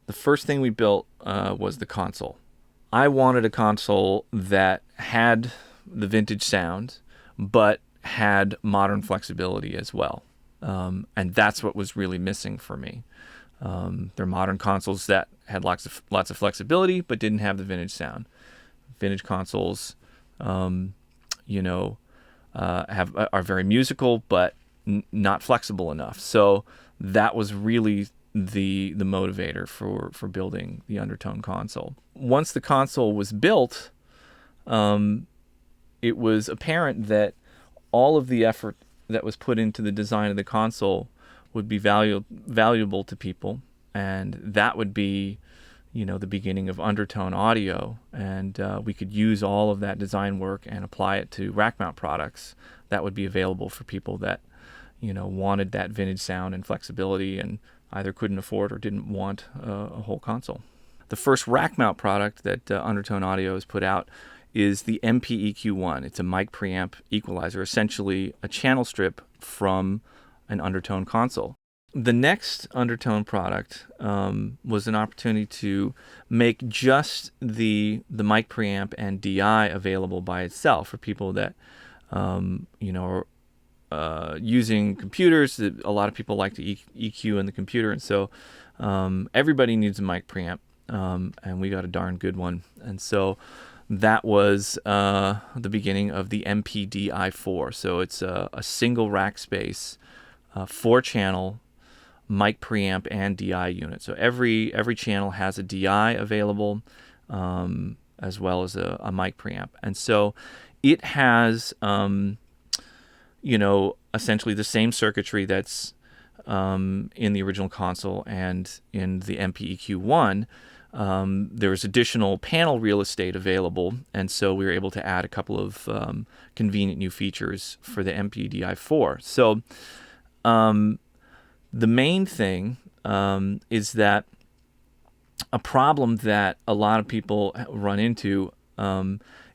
the first thing we built was the console. I wanted a console that had the vintage sound, but had modern flexibility as well. And that's what was really missing for me. There are modern consoles that had lots of flexibility, but didn't have the vintage sound. Vintage consoles, are very musical, but not flexible enough. So that was really the motivator for building the Undertone console. Once the console was built, it was apparent that all of the effort that was put into the design of the console would be valuable to people, and that would be, the beginning of Undertone Audio, and we could use all of that design work and apply it to rack mount products that would be available for people that, wanted that vintage sound and flexibility and either couldn't afford or didn't want a whole console. The first rack mount product that Undertone Audio has put out is the MPEQ-1. It's a mic preamp equalizer, essentially a channel strip from an Undertone console. The next Undertone product was an opportunity to make just the mic preamp and DI available by itself for people that are using computers. A lot of people like to EQ in the computer, and so everybody needs a mic preamp, and we got a darn good one. And so that was the beginning of the MPDI-4. So it's a single rack space, 4-channel mic preamp and DI unit. So every channel has a DI available, as well as a mic preamp. And so it has, essentially the same circuitry that's in the original console and in the MPEQ-1. There's additional panel real estate available, and so we were able to add a couple of convenient new features for the MPDI-4. So the main thing is that a problem that a lot of people run into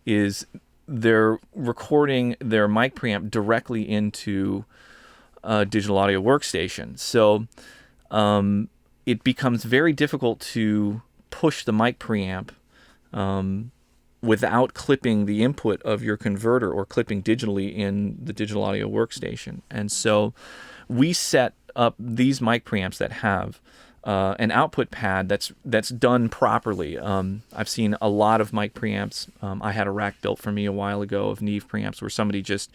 is they're recording their mic preamp directly into a digital audio workstation. So it becomes very difficult to push the mic preamp without clipping the input of your converter or clipping digitally in the digital audio workstation. And so we set up these mic preamps that have an output pad that's done properly. I've seen a lot of mic preamps. I had a rack built for me a while ago of Neve preamps where somebody just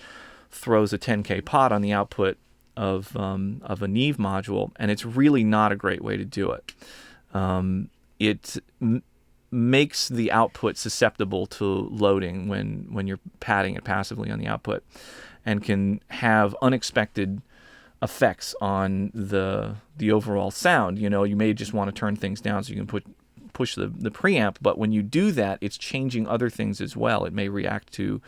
throws a 10K pot on the output of a Neve module, and it's really not a great way to do it. It makes the output susceptible to loading when you're padding it passively on the output, and can have unexpected effects on the overall sound. You may just want to turn things down so you can push the preamp, but when you do that, it's changing other things as well. It may react to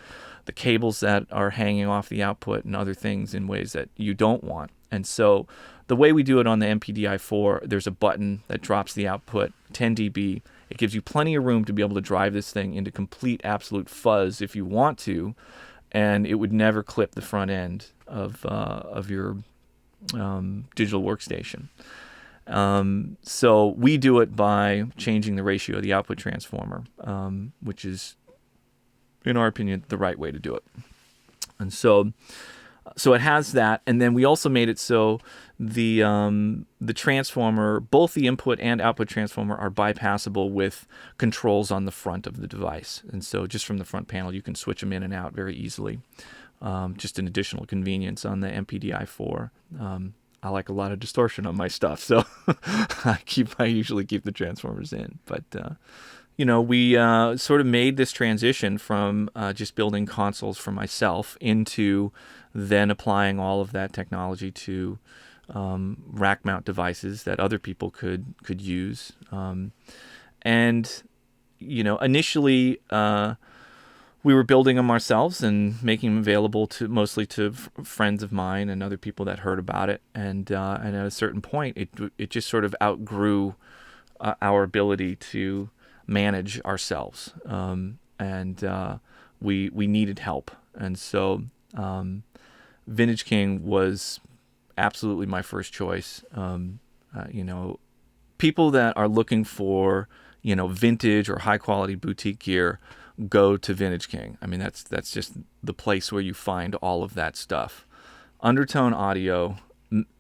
the cables that are hanging off the output and other things in ways that you don't want. And so the way we do it on the MPDI-4, there's a button that drops the output 10 dB. It gives you plenty of room to be able to drive this thing into complete absolute fuzz if you want to, and it would never clip the front end of your digital workstation. So we do it by changing the ratio of the output transformer, which is, in our opinion, the right way to do it. And so it has that, and then we also made it so the transformer, both the input and output transformer, are bypassable with controls on the front of the device. And so just from the front panel, you can switch them in and out very easily. Just an additional convenience on the MPDI-4. I like a lot of distortion on my stuff, so I usually keep the transformers in. But we sort of made this transition from just building consoles for myself into then applying all of that technology to rack mount devices that other people could use. Initially, we were building them ourselves and making them available mostly to friends of mine and other people that heard about it. And at a certain point, it just sort of outgrew our ability to manage ourselves, and we needed help. And so Vintage King was absolutely my first choice. people that are looking for, vintage or high quality boutique gear, go to Vintage King. I mean, that's just the place where you find all of that stuff. Undertone Audio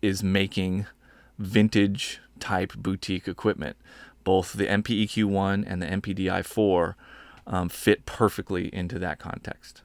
is making vintage type boutique equipment. Both the MPEQ1 and the MPDI-4 fit perfectly into that context.